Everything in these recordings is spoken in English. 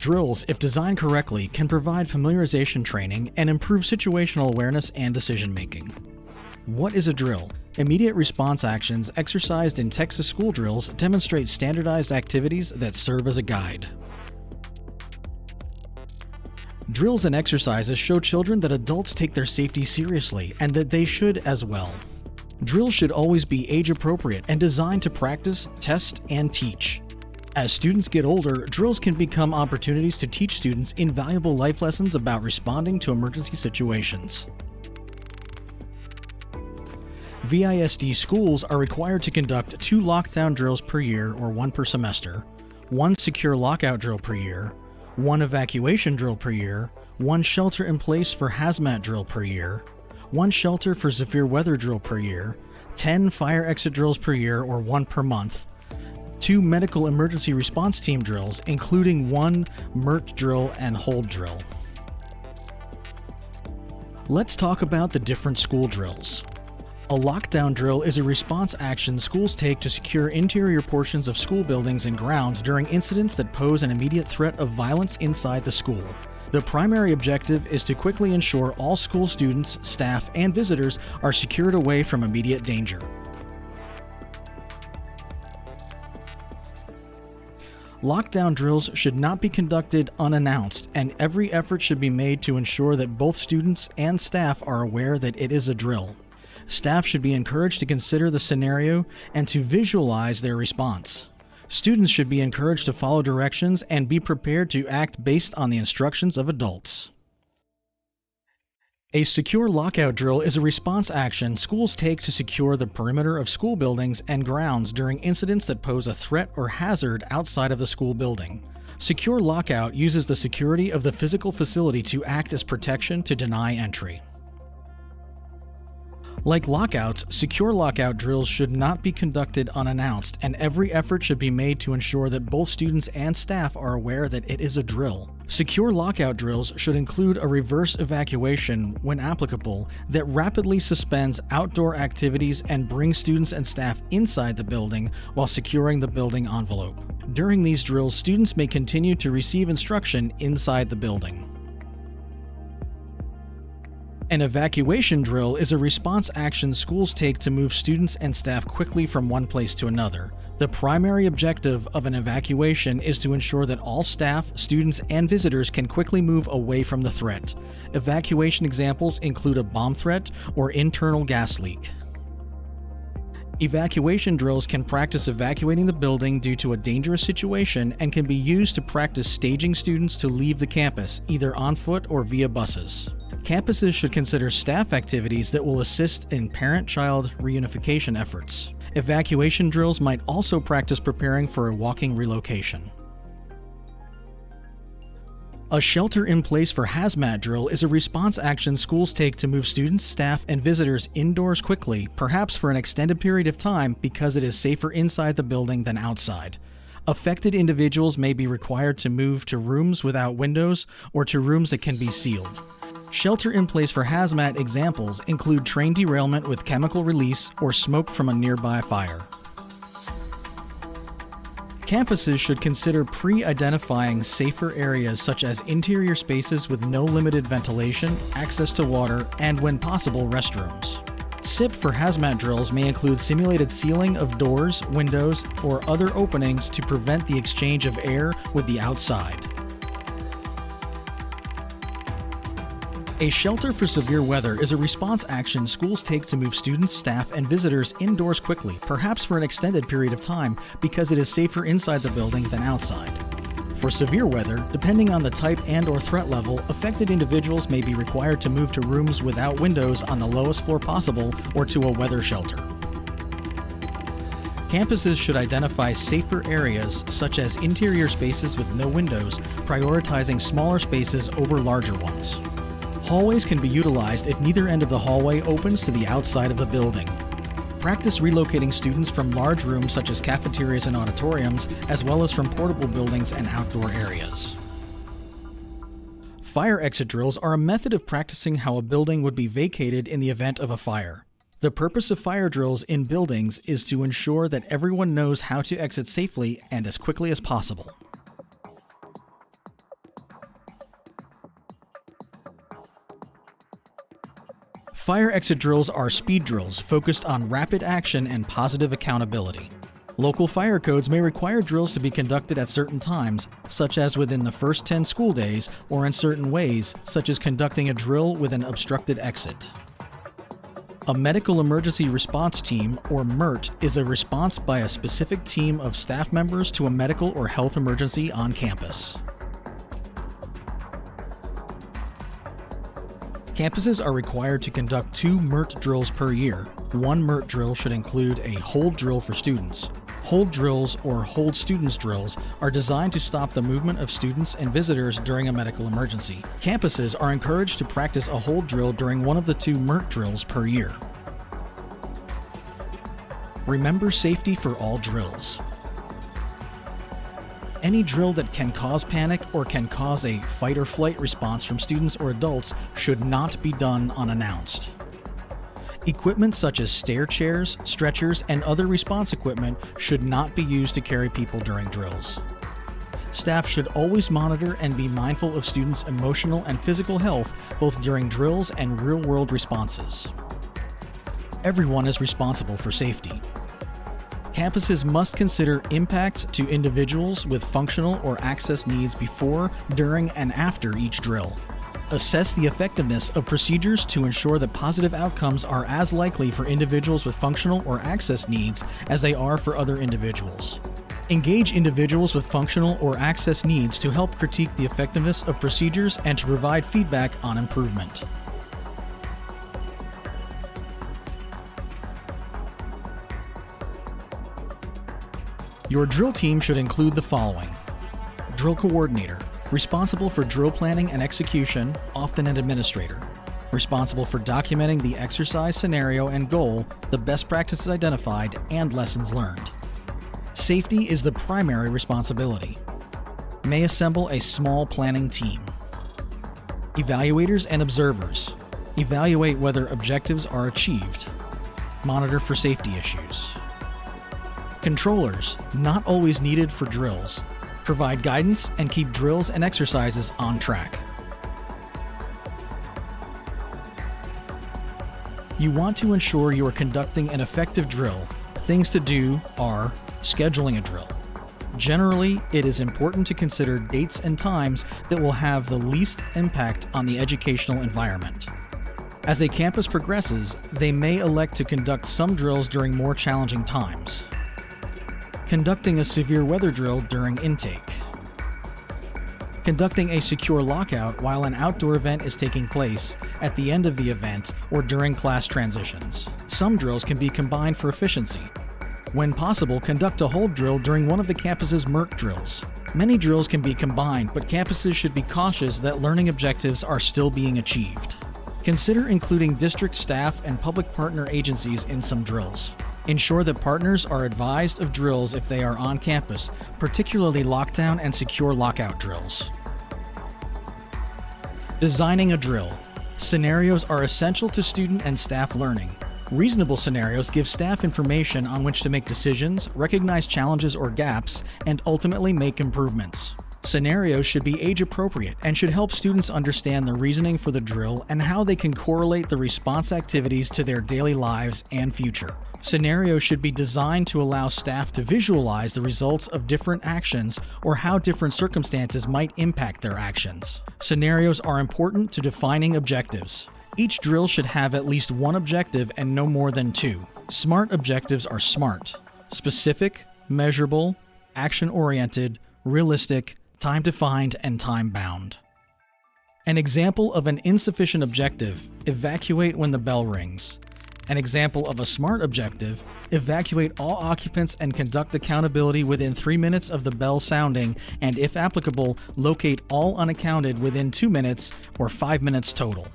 Drills, if designed correctly, can provide familiarization training and improve situational awareness and decision-making. What is a drill? Immediate response actions exercised in Texas school drills demonstrate standardized activities that serve as a guide. Drills and exercises show children that adults take their safety seriously and that they should as well. Drills should always be age-appropriate and designed to practice, test, and teach. As students get older, drills can become opportunities to teach students invaluable life lessons about responding to emergency situations. VISD schools are required to conduct 2 lockdown drills per year, or 1 per semester, 1 secure lockout drill per year, 1 evacuation drill per year, 1 shelter in place for hazmat drill per year, 1 shelter for severe weather drill per year, 10 fire exit drills per year, or 1 per month, 2 medical emergency response team drills, including 1 MERT drill and hold drill. Let's talk about the different school drills. A lockdown drill is a response action schools take to secure interior portions of school buildings and grounds during incidents that pose an immediate threat of violence inside the school. The primary objective is to quickly ensure all school students, staff, and visitors are secured away from immediate danger. Lockdown drills should not be conducted unannounced, and every effort should be made to ensure that both students and staff are aware that it is a drill. Staff should be encouraged to consider the scenario and to visualize their response. Students should be encouraged to follow directions and be prepared to act based on the instructions of adults. A secure lockout drill is a response action schools take to secure the perimeter of school buildings and grounds during incidents that pose a threat or hazard outside of the school building. Secure lockout uses the security of the physical facility to act as protection to deny entry. Like lockouts, secure lockout drills should not be conducted unannounced, and every effort should be made to ensure that both students and staff are aware that it is a drill. Secure lockout drills should include a reverse evacuation, when applicable, that rapidly suspends outdoor activities and brings students and staff inside the building while securing the building envelope. During these drills, students may continue to receive instruction inside the building. An evacuation drill is a response action schools take to move students and staff quickly from one place to another. The primary objective of an evacuation is to ensure that all staff, students, and visitors can quickly move away from the threat. Evacuation examples include a bomb threat or internal gas leak. Evacuation drills can practice evacuating the building due to a dangerous situation and can be used to practice staging students to leave the campus, either on foot or via buses. Campuses should consider staff activities that will assist in parent-child reunification efforts. Evacuation drills might also practice preparing for a walking relocation. A shelter-in-place for hazmat drill is a response action schools take to move students, staff, and visitors indoors quickly, perhaps for an extended period of time because it is safer inside the building than outside. Affected individuals may be required to move to rooms without windows or to rooms that can be sealed. Shelter-in-place for hazmat examples include train derailment with chemical release or smoke from a nearby fire. Campuses should consider pre-identifying safer areas such as interior spaces with no limited ventilation, access to water, and when possible, restrooms. SIP for hazmat drills may include simulated sealing of doors, windows, or other openings to prevent the exchange of air with the outside. A shelter for severe weather is a response action schools take to move students, staff, and visitors indoors quickly, perhaps for an extended period of time, because it is safer inside the building than outside. For severe weather, depending on the type and/or threat level, affected individuals may be required to move to rooms without windows on the lowest floor possible or to a weather shelter. Campuses should identify safer areas, such as interior spaces with no windows, prioritizing smaller spaces over larger ones. Hallways can be utilized if neither end of the hallway opens to the outside of the building. Practice relocating students from large rooms such as cafeterias and auditoriums, as well as from portable buildings and outdoor areas. Fire exit drills are a method of practicing how a building would be vacated in the event of a fire. The purpose of fire drills in buildings is to ensure that everyone knows how to exit safely and as quickly as possible. Fire exit drills are speed drills focused on rapid action and positive accountability. Local fire codes may require drills to be conducted at certain times, such as within the first 10 school days, or in certain ways, such as conducting a drill with an obstructed exit. A Medical Emergency Response Team, or MERT, is a response by a specific team of staff members to a medical or health emergency on campus. Campuses are required to conduct 2 MERT drills per year. One MERT drill should include a hold drill for students. Hold drills, or hold students drills, are designed to stop the movement of students and visitors during a medical emergency. Campuses are encouraged to practice a hold drill during one of the 2 MERT drills per year. Remember safety for all drills. Any drill that can cause panic or can cause a fight or flight response from students or adults should not be done unannounced. Equipment such as stair chairs, stretchers, and other response equipment should not be used to carry people during drills. Staff should always monitor and be mindful of students' emotional and physical health both during drills and real-world responses. Everyone is responsible for safety. Campuses must consider impacts to individuals with functional or access needs before, during, and after each drill. Assess the effectiveness of procedures to ensure that positive outcomes are as likely for individuals with functional or access needs as they are for other individuals. Engage individuals with functional or access needs to help critique the effectiveness of procedures and to provide feedback on improvement. Your drill team should include the following: drill coordinator, responsible for drill planning and execution, often an administrator, responsible for documenting the exercise scenario and goal, the best practices identified, and lessons learned. Safety is the primary responsibility. May assemble a small planning team. Evaluators and observers. Evaluate whether objectives are achieved. Monitor for safety issues. Controllers, not always needed for drills. Provide guidance and keep drills and exercises on track. You want to ensure you are conducting an effective drill. Things to do are scheduling a drill. Generally, it is important to consider dates and times that will have the least impact on the educational environment. As a campus progresses, they may elect to conduct some drills during more challenging times. Conducting a severe weather drill during intake. Conducting a secure lockout while an outdoor event is taking place, at the end of the event, or during class transitions. Some drills can be combined for efficiency. When possible, conduct a hold drill during one of the campus's MERT drills. Many drills can be combined, but campuses should be cautious that learning objectives are still being achieved. Consider including district staff and public partner agencies in some drills. Ensure that partners are advised of drills if they are on campus, particularly lockdown and secure lockout drills. Designing a drill. Scenarios are essential to student and staff learning. Reasonable scenarios give staff information on which to make decisions, recognize challenges or gaps, and ultimately make improvements. Scenarios should be age-appropriate and should help students understand the reasoning for the drill and how they can correlate the response activities to their daily lives and future. Scenarios should be designed to allow staff to visualize the results of different actions or how different circumstances might impact their actions. Scenarios are important to defining objectives. Each drill should have at least one objective and no more than 2. SMART objectives are SMART: specific, measurable, action-oriented, realistic, time-defined, and time-bound. An example of an insufficient objective: evacuate when the bell rings. An example of a SMART objective: evacuate all occupants and conduct accountability within 3 minutes of the bell sounding, and if applicable, locate all unaccounted within 2 minutes or 5 minutes total.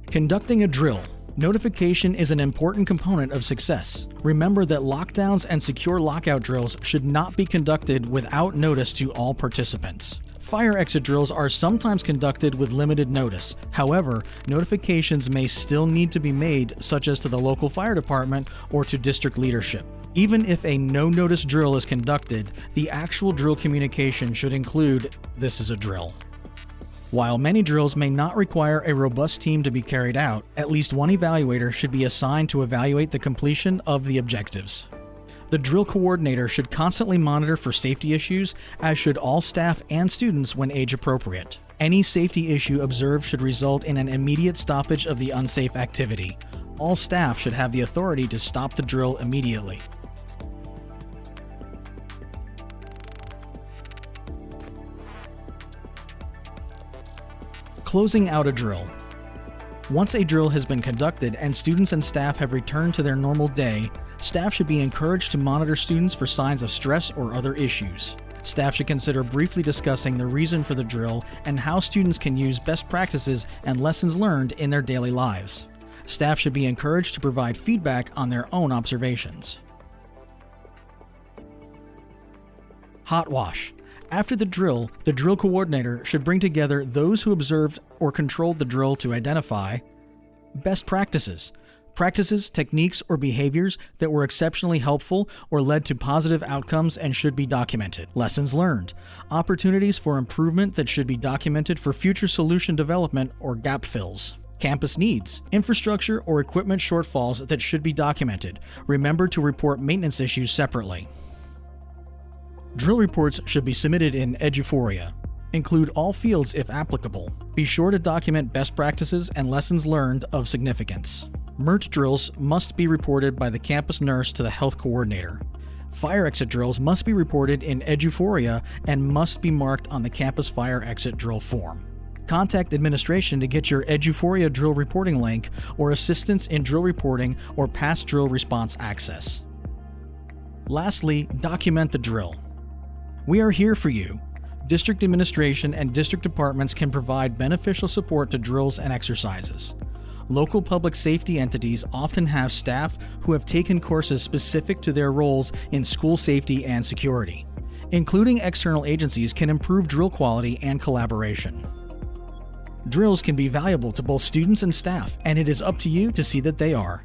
Conducting a drill. Notification is an important component of success. Remember that lockdowns and secure lockout drills should not be conducted without notice to all participants. Fire exit drills are sometimes conducted with limited notice. However, notifications may still need to be made, such as to the local fire department or to district leadership. Even if a no-notice drill is conducted, the actual drill communication should include, "This is a drill." While many drills may not require a robust team to be carried out, at least one evaluator should be assigned to evaluate the completion of the objectives. The drill coordinator should constantly monitor for safety issues, as should all staff and students when age appropriate. Any safety issue observed should result in an immediate stoppage of the unsafe activity. All staff should have the authority to stop the drill immediately. Closing out a drill. Once a drill has been conducted and students and staff have returned to their normal day, staff should be encouraged to monitor students for signs of stress or other issues. Staff should consider briefly discussing the reason for the drill and how students can use best practices and lessons learned in their daily lives. Staff should be encouraged to provide feedback on their own observations. Hot wash. After the drill coordinator should bring together those who observed or controlled the drill to identify best practices, techniques, or behaviors that were exceptionally helpful or led to positive outcomes and should be documented. Lessons learned, opportunities for improvement that should be documented for future solution development or gap fills. Campus needs, infrastructure or equipment shortfalls that should be documented. Remember to report maintenance issues separately. Drill reports should be submitted in Eduforia. Include all fields if applicable. Be sure to document best practices and lessons learned of significance. MERT drills must be reported by the campus nurse to the health coordinator. Fire exit drills must be reported in Eduforia and must be marked on the campus fire exit drill form. Contact administration to get your Eduforia drill reporting link or assistance in drill reporting or past drill response access. Lastly, document the drill. We are here for you. District administration and district departments can provide beneficial support to drills and exercises. Local public safety entities often have staff who have taken courses specific to their roles in school safety and security. Including external agencies can improve drill quality and collaboration. Drills can be valuable to both students and staff, and it is up to you to see that they are.